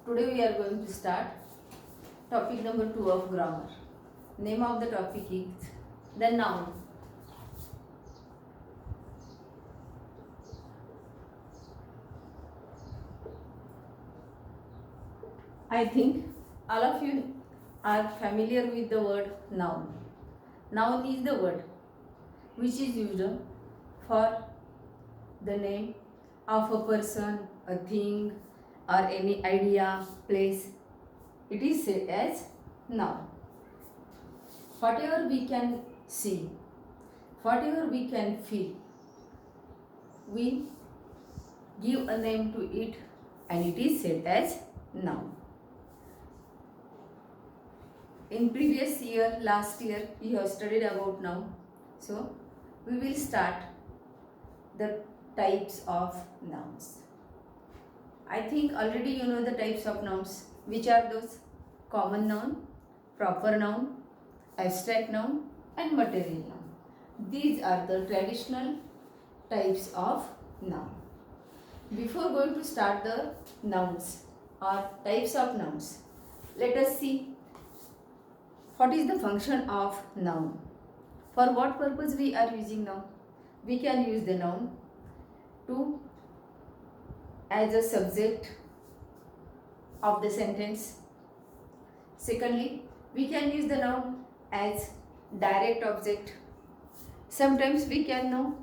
Today we are going to start topic number 2 of grammar. Name of the topic is the noun. I think all of you are familiar with the word noun. Noun is the word which is used for the name of a person, a thing, or any idea, place. It is said as noun. Whatever we can see, whatever we can feel, we give a name to it and it is said as noun. In previous year, last year, you have studied about noun. So, we will start the types of nouns. I think already you know the types of nouns. Which are those? Common noun, proper noun, abstract noun and material noun. These are the traditional types of noun. Before going to start the nouns or types of nouns, let us see what is the function of noun. For what purpose we are using noun? We can use the noun to as a subject of the sentence. Secondly, we can use the noun as direct object. Sometimes we can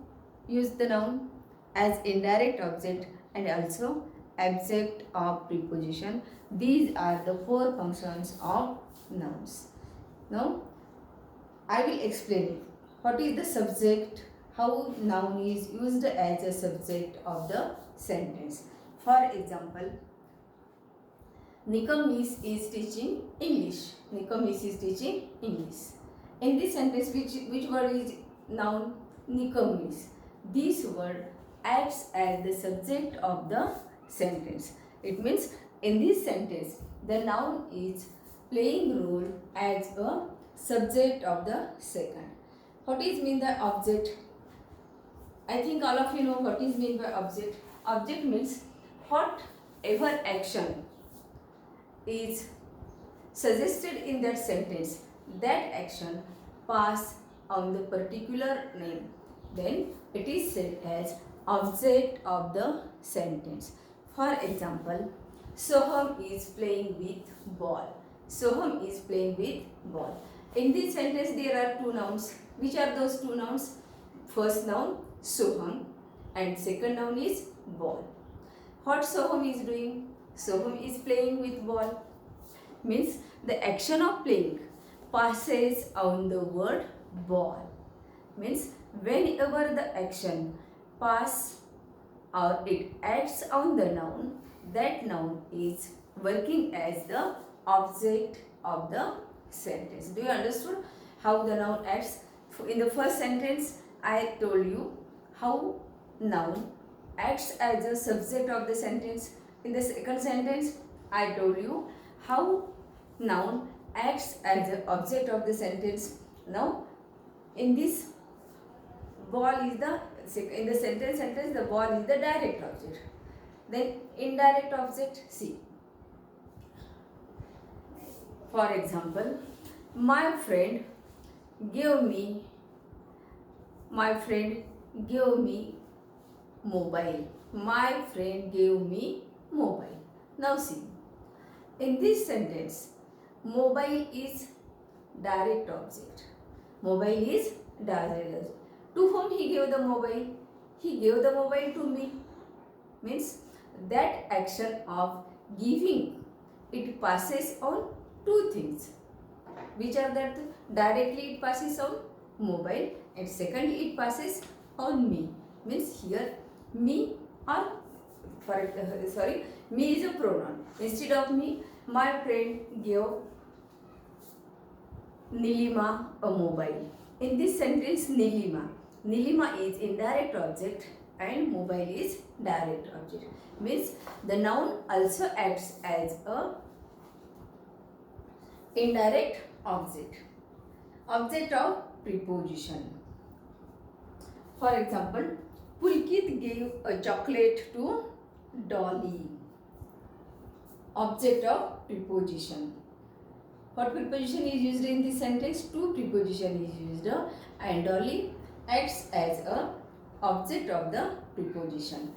use the noun as indirect object and also object of preposition. These are the 4 functions of nouns. Now, I will explain it. What is the subject? How noun is used as a subject of the sentence. For example, Nikamis is teaching English. Nikamis is teaching English. In this sentence, which word is noun? Nikamis. This word acts as the subject of the sentence. It means in this sentence, the noun is playing role as a subject of the second. What is mean the object? I think all of you know what is mean by object. Object means whatever action is suggested in that sentence, that action pass on the particular name, then it is said as object of the sentence. For example, Soham is playing with ball. Soham is playing with ball. In this sentence there are 2 nouns. Which are those 2 nouns? First noun Soham and second noun is ball. What Soham is doing? Soham is playing with ball. Means the action of playing passes on the word ball. Means whenever the action pass or it acts on the noun, that noun is working as the object of the sentence. Do you understood how the noun acts? In the first sentence, I told you how noun acts as a subject of the sentence. In the second sentence, I told you how noun acts as the object of the sentence. Now, in this ball is in the sentence the ball is the direct object. Then indirect object, see. For example, my friend gave me mobile. My friend gave me mobile. Now see, in this sentence, mobile is direct object. Mobile is direct object. To whom he gave the mobile? He gave the mobile to me. Means that action of giving, it passes on 2 things. Which are that? Directly it passes on mobile and secondly it passes on me. Means here me or me is a pronoun. Instead of me, my friend gave Nilima a mobile. In this sentence, Nilima is indirect object and mobile is direct object. Means the noun also acts as a indirect object. Object of preposition. For example, Pulkit gave a chocolate to Dolly. object of preposition. What preposition is used in this sentence? To preposition is used and only acts as a object of the preposition.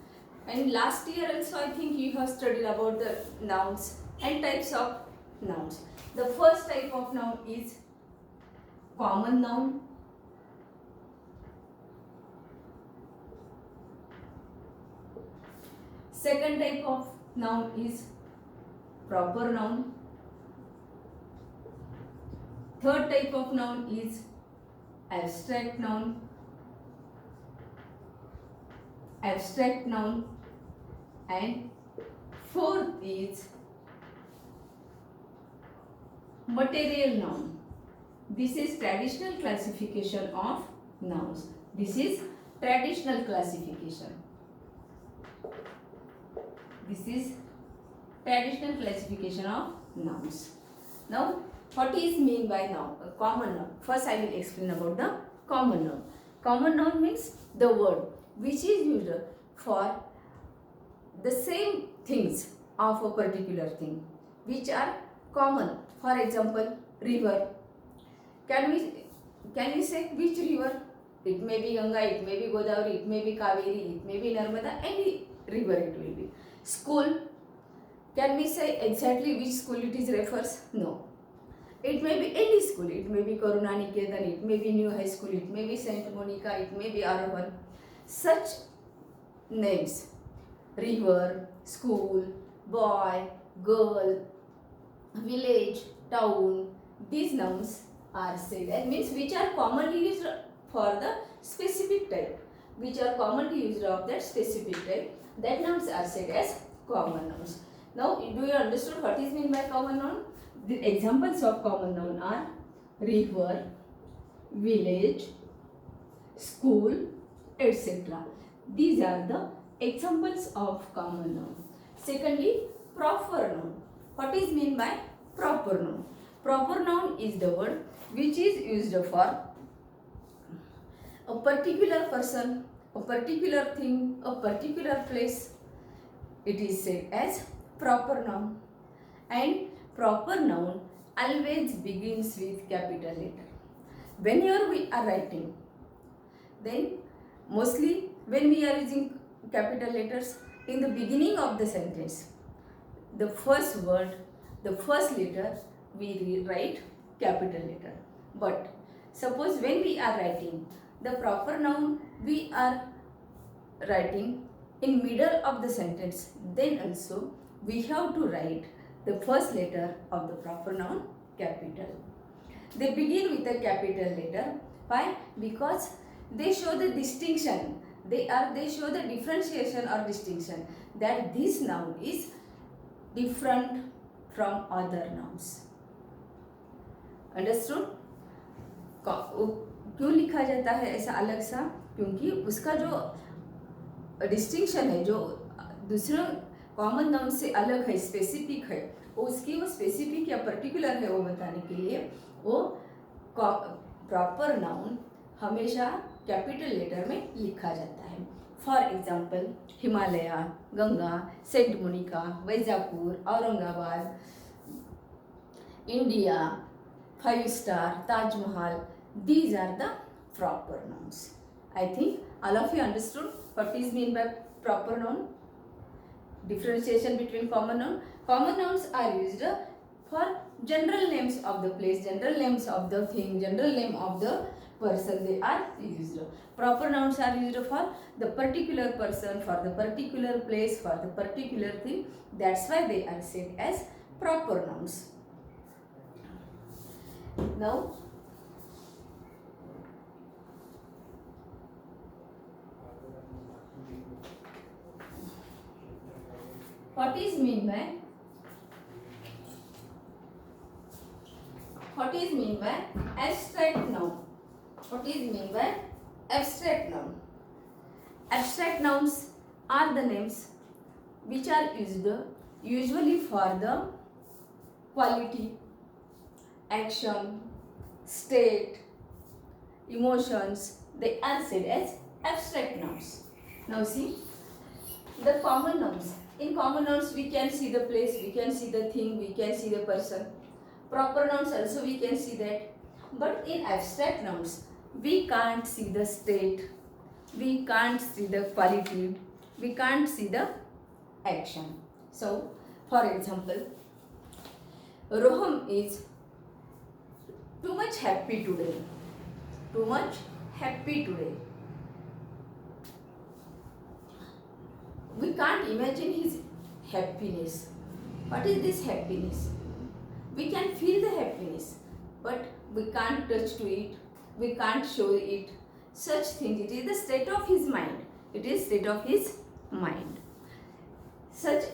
And last year also I think you have studied about the nouns and types of nouns. The first type of noun is common noun. Second type of noun is proper noun. Third type of noun is abstract noun. Abstract noun. And fourth is material noun. This is traditional classification of nouns. This is traditional classification. This is traditional classification of nouns. Now, what is mean by noun? A common noun. First, I will explain about the common noun. Common noun means the word which is used for the same things of a particular thing, which are common. For example, river. Can we say which river? It may be Ganga, it may be Godavari, it may be Kaveri, it may be Narmada. Any river it will be. School. Can we say exactly which school it is refers? No. It may be any school. It may be Karuna Niketan, it may be New High School, it may be Saint Monica, it may be Aravan. Such names, river, school, boy, girl, village, town, these nouns are said. That means which are commonly used for the specific type. Which are commonly used of that specific type. That nouns are said as common nouns. Now, do you understand what is meant by common noun? The examples of common noun are river, village, school, etc. These are the examples of common noun. Secondly, proper noun. What is meant by proper noun? Proper noun is the word which is used for a particular person, a particular thing, a particular place. It is said as proper noun. And proper noun always begins with capital letter. Whenever we are writing, then mostly when we are using capital letters in the beginning of the sentence, the first word, the first letter, we write capital letter. But suppose when we are writing the proper noun, we are writing in middle of the sentence, then also we have to write the first letter of the proper noun capital. They begin with a capital letter. Why? Because they show the distinction. They show the differentiation or distinction that this noun is different from other nouns. Understood? क्यों लिखा जाता है ऐसा अलग सा? क्योंकि उसका जो डिस्टिंक्शन है, जो दूसरे कॉमन नाउन से अलग है, स्पेसिफिक है, उसकी वो स्पेसिफिक या पर्टिकुलर है वो बताने के लिए वो प्रॉपर नाउन हमेशा कैपिटल लेटर में लिखा जाता है. For example, Himalaya, Ganga, saint Monica, Vaijapur, Aurangabad, India, 5 star, Taj Mahal. These are the proper nouns. I think all of you understood what is meant by proper noun. Differentiation between common noun. Common nouns are used for general names of the place, general names of the thing, general name of the person. They are used. Proper nouns are used for the particular person, for the particular place, for the particular thing. That's why they are said as proper nouns. Now, what is mean by abstract noun? What is mean by abstract noun? Abstract nouns are the names which are used usually for the quality, action, state, emotions. They are said as abstract nouns. Now see, the common nouns. In common nouns we can see the place, we can see the thing, we can see the person. Proper nouns also we can see that. But in abstract nouns we can't see the state, we can't see the quality, we can't see the action. So for example, Roham is too much happy today. Too much happy today. We can't imagine his happiness. What is this happiness? We can feel the happiness, but we can't touch to it, we can't show it. Such things, it is the state of his mind. It is state of his mind. Such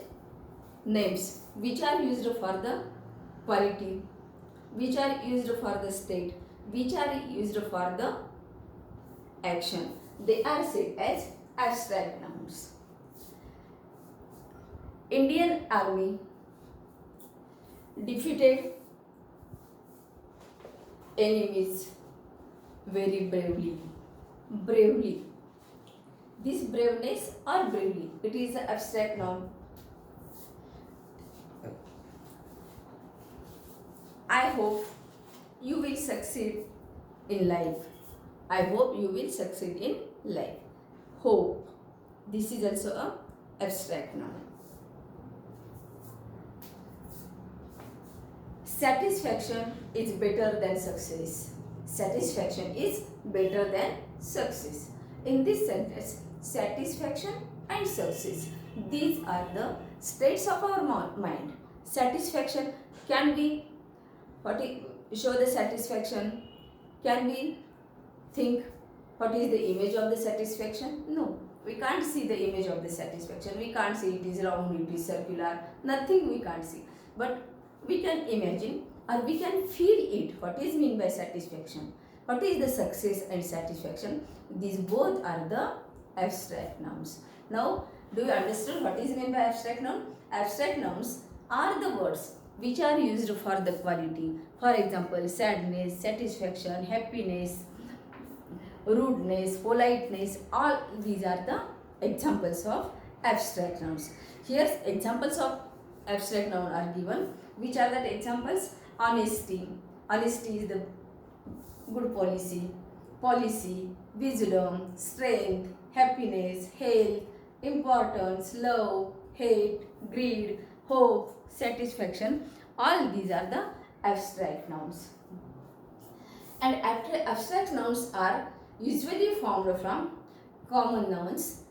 names which are used for the quality, which are used for the state, which are used for the action, they are said as abstract nouns. Indian army defeated enemies very bravely. Bravely. This braveness or bravely, it is an abstract noun. I hope you will succeed in life. I hope you will succeed in life. Hope. This is also an abstract noun. Satisfaction is better than success. Satisfaction is better than success. In this sentence, satisfaction and success, these are the states of our mind. Satisfaction, can we show the satisfaction? Can we think what is the image of the satisfaction? No, we can't see the image of the satisfaction. We can't see it is round, it is circular, nothing we can't see. But we can imagine or we can feel it. What is meant by satisfaction? What is the success and satisfaction? These both are the abstract nouns. Now, do you understand what is meant by abstract noun? Abstract nouns are the words which are used for the quality. For example, sadness, satisfaction, happiness, rudeness, politeness, all these are the examples of abstract nouns. Here examples of abstract noun are given. Which are the examples? Honesty. Honesty is the good policy. Policy, wisdom, strength, happiness, health, importance, love, hate, greed, hope, satisfaction. All these are the abstract nouns. And abstract nouns are usually formed from common nouns,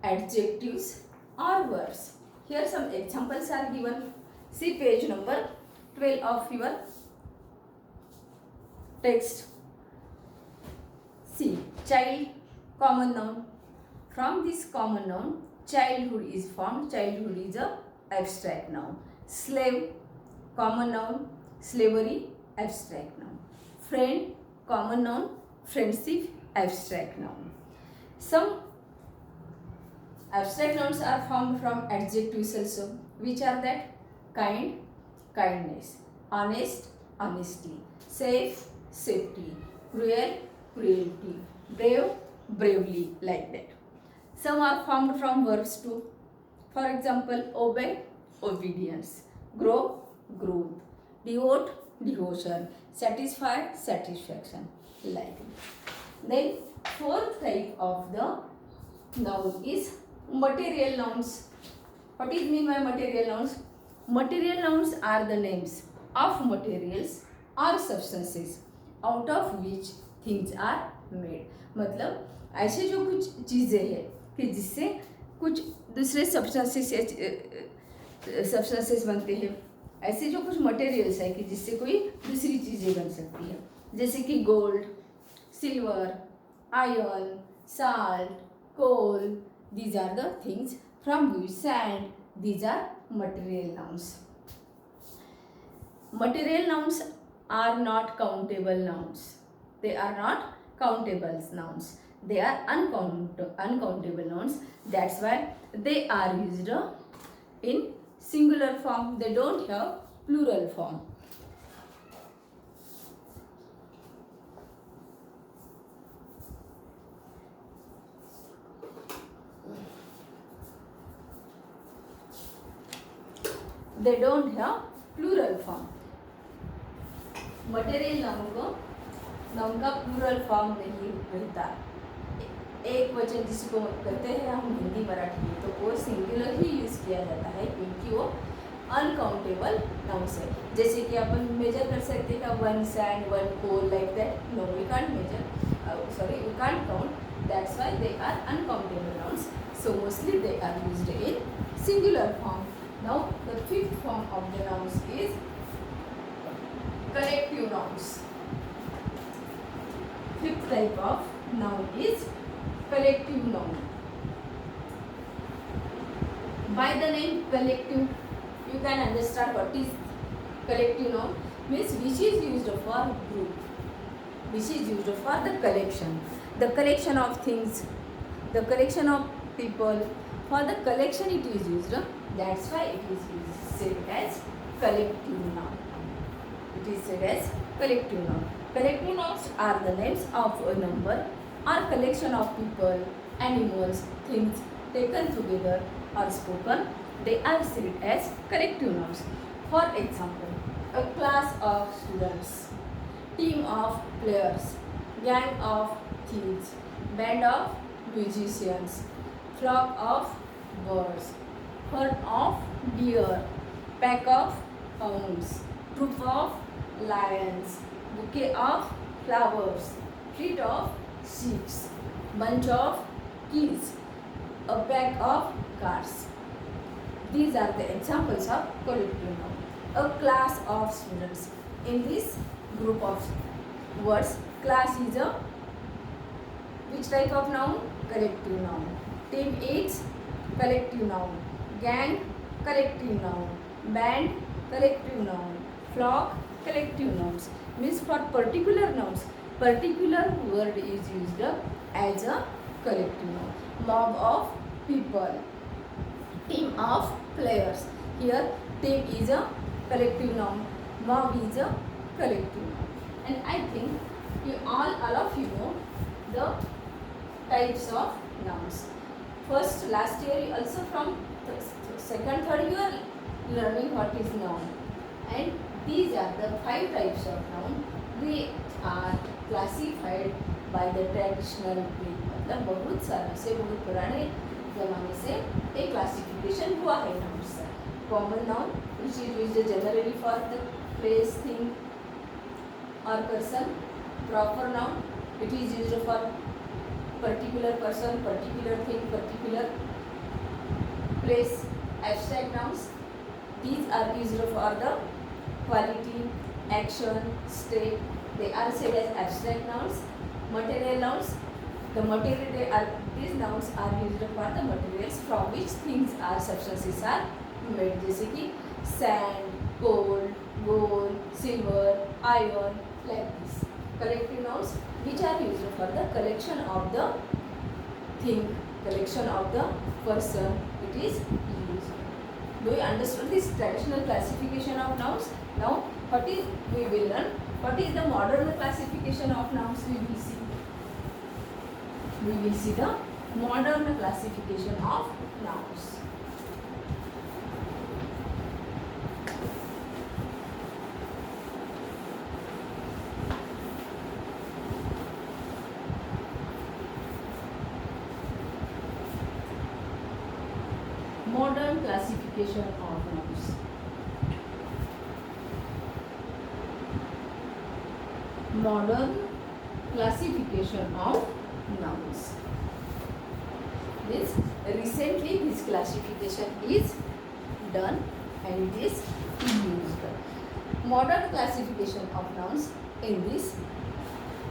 adjectives or words. Here some examples are given. See page number 12 of your text. See, child, common noun. From this common noun, childhood is formed. Childhood is a abstract noun. Slave, common noun. Slavery, abstract noun. Friend, common noun. Friendship, abstract noun. Some abstract nouns are formed from adjectives also. Which are that? Kind, kindness. Honest, honesty. Safe, safety. Cruel, cruelty. Brave, bravely, like that. Some are formed from verbs too. For example, obey, obedience. Grow, growth. Devote, devotion. Satisfy, satisfaction, like that. Then fourth type of the noun is material nouns. What is mean by material nouns? Material nouns are the names of materials or substances out of which things are made. मतलब ऐसे जो कुछ चीज़ें हैं कि जिससे कुछ दूसरे सब्सटेंसेस बनते हैं. ऐसे जो कुछ मटेरियल्स है कि जिससे कोई दूसरी चीज़ें बन सकती है. जैसे कि gold, silver, iron, salt, coal. These are the things from which sand. These are material nouns. Material nouns are not countable nouns. They are not countable nouns. They are uncountable nouns. That's why they are used in singular form. They don't have plural form. they don't have plural form. Material noun का plural form नहीं रहता. एक वचन जिसको कहते हैं हम हिंदी मराठी में, तो वो सिंगुलर ही यूज़ किया जाता है क्योंकि वो अनकाउंटेबल नाउन्स है. जैसे कि अपन मेजर कर सकते हैं one sand, one coal, like that. No, we can't measure, we can't count. That's why they are uncountable nouns. So mostly they are used in singular form. Now the fifth form of the nouns is collective nouns. Fifth type of noun is collective noun. By the name collective, you can understand what is collective noun. Means which is used for group, which is used for the collection of things, the collection of people. For the collection it is used. That's why it is said as collective noun. It is said as collective noun. Collective nouns are the names of a number or collection of people, animals, things taken together or spoken. They are said as collective nouns. For example, a class of students, team of players, gang of thieves, band of musicians, flock of birds, herd of deer, pack of hounds, troop of lions, bouquet of flowers, fleet of ships, bunch of keys, a pack of cars. These are the examples of collective noun. A class of students. In this group of words, class is a which type of noun? Collective noun. Team is collective noun. Gang, collective noun. Band, collective noun. Flock, collective nouns. Means for particular nouns, particular word is used as a collective noun. Mob of people. Team of players. Here team is a collective noun. Mob is a collective noun. And I think you all of you know the types of nouns. First, last year also from second, third you are learning what is noun. And these are the 5 types of noun. They are classified by the traditional way. मतलब बहुत सालों से, बहुत पुराने ज़माने से एक classification हुआ है nouns का. Common noun which is used generally for the place, thing or person. Proper noun, it is used for particular person, particular thing, particular place. Abstract nouns, these are used for the quality, action, state. They are said as abstract nouns. Material nouns, these nouns are used for the materials from which things or substances are made. जैसे कि sand, coal, gold, silver, iron, like this. Collective nouns which are used for the collection of the thing, collection of the person, it is used. Do you understand this traditional classification of nouns? Now we will learn what is the modern classification of nouns. We will see the modern classification of nouns. Modern classification of nouns. Modern classification of nouns. This recently this classification is done and it is used. Modern classification of nouns. In this,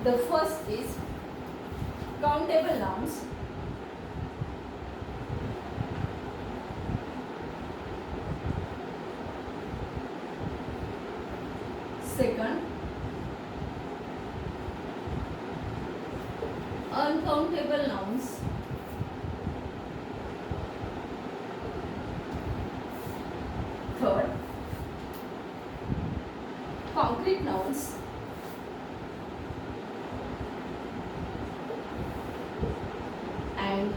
the first is countable nouns. Second, uncountable nouns. Third, concrete nouns. And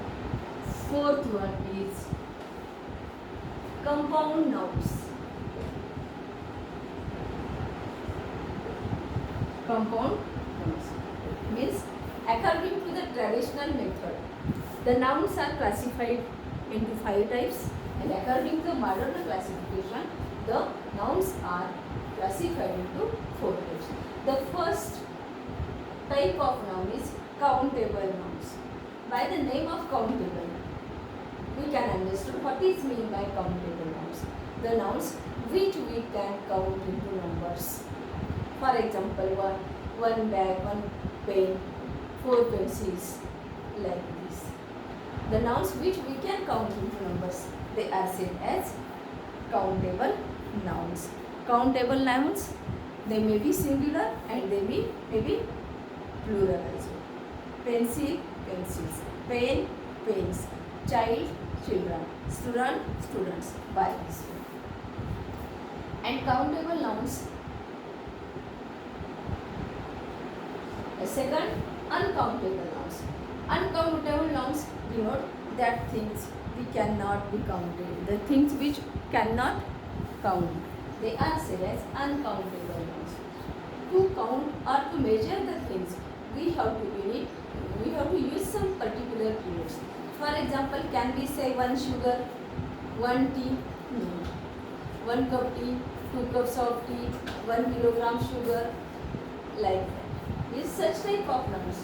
fourth one is compound nouns. compound nouns. Means according to the traditional method, the nouns are classified into 5 types, and according to the modern classification, the nouns are classified into 4 types. The first type of noun is countable nouns. By the name of countable, we can understand what is meant by countable nouns. The nouns which we can count into numbers. For example, one bag, one pen, 4 pencils, like this. The nouns which we can count into numbers, they are said as countable nouns. Countable nouns, they may be singular and they may be plural also. Pencil, pencils. Pen, pens. Child, children. Student, students. By this way. And countable nouns. The second, uncountable nouns. Uncountable nouns denote that things we cannot be counted. The things which cannot count, they are said as uncountable nouns. To count or to measure the things, we have to use some particular units. For example, can we say 1 sugar, 1 tea? No. 1 cup tea, 2 cups of tea, 1 kilogram sugar, like that. With such type of nouns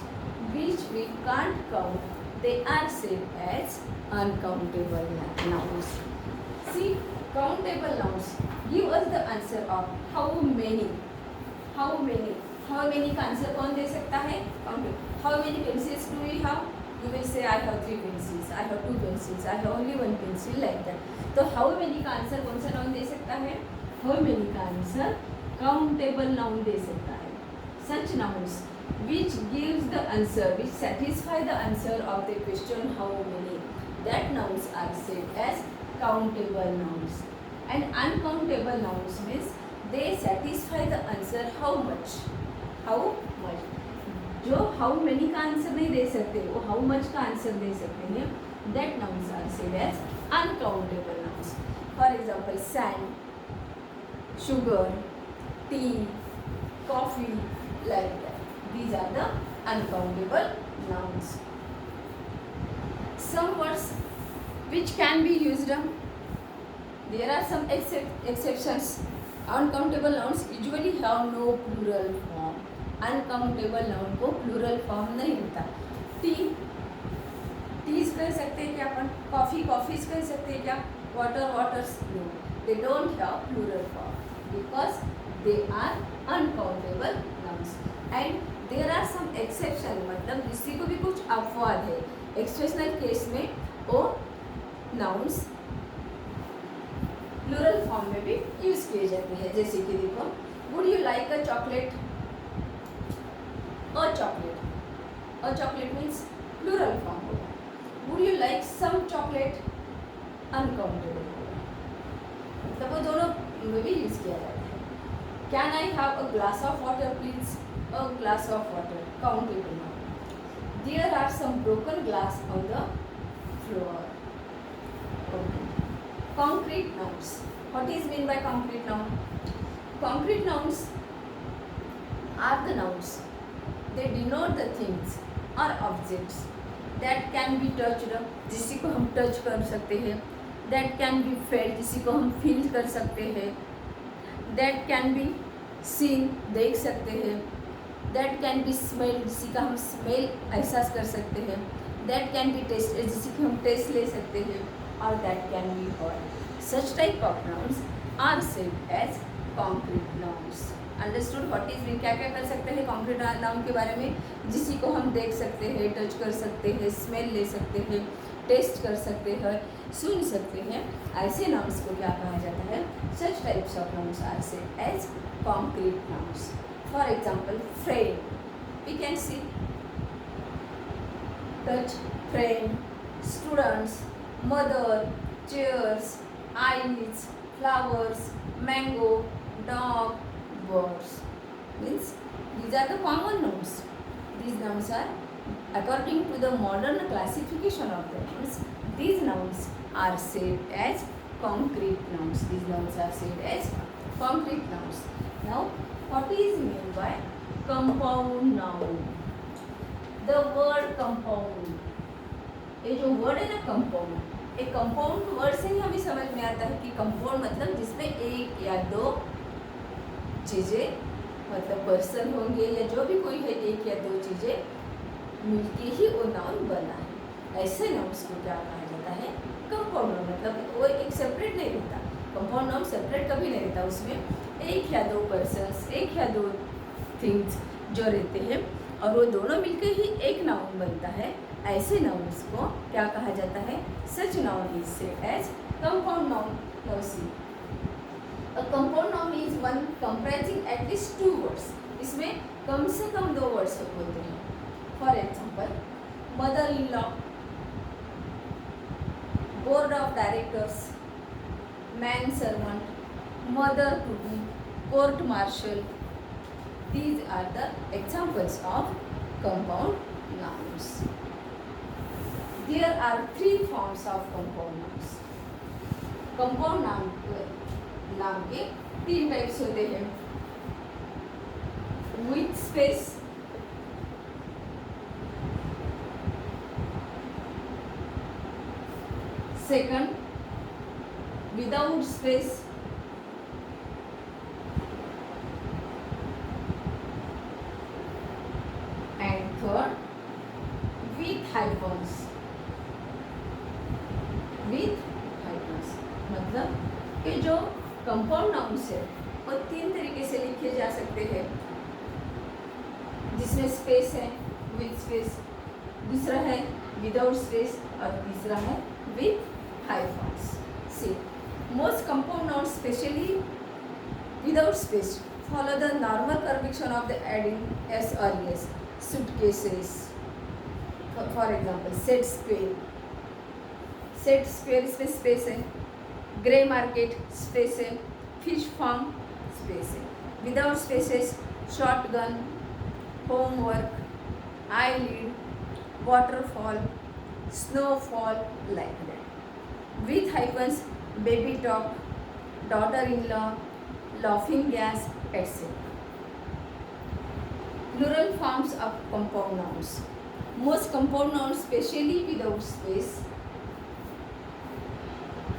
which we can't count, they are said as uncountable nouns. See, countable nouns give us the answer of how many का answer कौन दे सकता है? Countable. How many pencils do we have? You will say I have 3 pencils, I have 2 pencils, I have only 1 pencil, like that. तो how many का answer कौन सा noun दे सकता है? How many का आंसर countable नाउन दे सकता है. Such nouns which gives the answer, which satisfy the answer of the question how many, that nouns are said as countable nouns. And uncountable nouns means they satisfy the answer how much. जो how many का answer नहीं दे सकते, वो how much का answer दे सकते हैं. That nouns are said as uncountable nouns. For example, sand, sugar, tea, coffee, like that. These are the uncountable nouns. Some words which can be used, there are some exceptions. Uncountable nouns usually have no plural form. Uncountable noun को plural form नहीं होता. Tease कह सकते हैं क्या अपन? Coffees कह सकते हैं क्या? Waters? No, they don't have plural form because they are uncountable nouns. And there are some exception, मतलब किसी को भी कुछ अपवाद है. एक्सेप्शनल केस में वो नाउन्स प्लूरल फॉर्म में भी यूज किए जाते हैं. जैसे कि देखो, would you like a chocolate? A chocolate means plural form होगा. Would you like some chocolate? Uncountable होगा. मतलब वो दोनों में भी यूज किया जाता है. Can I have a glass of water, please? A glass of water. Countable noun. There are some broken glass on the floor. Okay. Concrete nouns. What is meant by concrete noun? Concrete nouns are the nouns. They denote the things or objects that can be touched, जिसी को हम touch कर सकते हैं. That can be felt, जिसी को हम feel कर सकते हैं. That can be seen, देख सकते हैं. That can be smelled, जिसी का हम स्मेल एहसास कर सकते हैं. That can be tasted, जिसी की हम टेस्ट ले सकते हैं. और that can be heard. Such type of nouns are said as concrete nouns. Understood what is mean? क्या क्या कर सकते हैं कॉन्क्रीट नाउन के बारे में? जिसी को हम देख सकते हैं, टच कर सकते हैं, स्मेल ले सकते हैं, टेस्ट कर सकते हैं, सुन सकते हैं. ऐसे नाउन्स को क्या कहा जाता है? Such types of nouns are said as concrete nouns. For example, friend, we can see, touch, friend. Students, mother, chairs, eyes, flowers, mango, dog, birds. Means these are the common nouns. These nouns are, according to the modern classification of the nouns, these nouns are said as concrete nouns. These nouns are said as concrete nouns. Now, what is meant by compound noun. The word compound, ये जो word है ना compound, एक compound word से ही हमें समझ में आता है कि कंपाउंड मतलब जिसमें एक या दो चीज़ें, मतलब पर्सन होंगे या जो भी कोई है, एक या दो चीज़ें मिलके ही वो नाउन बना है. ऐसे नाउन्स को क्या कहा जाता है? Compound noun. मतलब वो एक सेपरेट नहीं रहता, कंपाउंड नाउन सेपरेट कभी नहीं रहता, उसमें एक या दो पर्सन्स, एक या दो थिंग्स जो रहते हैं और वो दोनों मिलकर ही एक नाउन बनता है. ऐसे नाउन्स को क्या कहा जाता है? Such noun is said as compound noun. Now see, a compound noun is one comprising at least two words. इसमें कम से कम दो वर्ड्स होते हैं. For example, mother in law, board of directors, man servant, mother to be, court martial. These are the examples of compound nouns. There are three forms of compound nouns. Compound नाम के तीन types होते हैं. With space, second without space, and third with hyphens. With hyphens मतलब कि जो compound nouns है वो तीन तरीके से लिखे जा सकते हैं, जिसमें स्पेस है, विद स्पेस, दूसरा है विदाउट स्पेस और तीसरा है with hyphens. See, most compound nouns specially without space follow the normal convention of the adding s or es. Suitcases, for example, set square. Set square इसमें स्पेस है. Grey market space है. Fish farm space है. Without spaces short gun, homework, I lead, waterfall, snowfall, like that. With hyphens baby talk, daughter in law, laughing gas, etc. Plural forms of compound nouns. Most compound nouns, especially without space,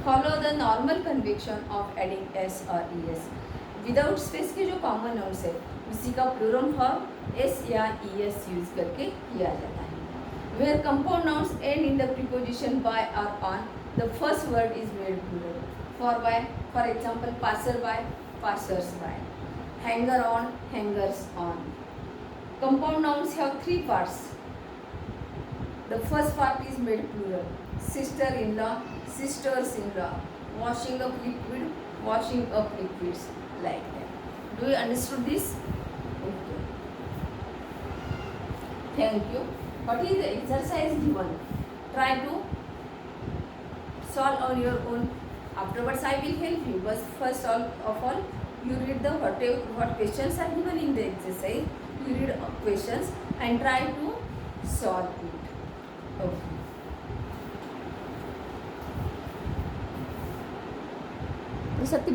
follow the normal convention of adding s or es. Without space के जो common nouns है उसी का plural form s या es use करके किया जाता है. Where compound nouns end in the preposition by or on, the first word is made plural. For example, passerby, passers-by, hanger on, hangers on. Compound nouns have three parts. The first part is made plural. Sister-in-law, sisters-in-law, washing up liquid, washing up liquids, like that. Do you understood this? Okay. Thank you. What is the exercise given? Try to solve on your own. Afterwards I will help you, but first of all you read the what questions are given in the exercise. You read questions and try to solve it. Okay. सत्य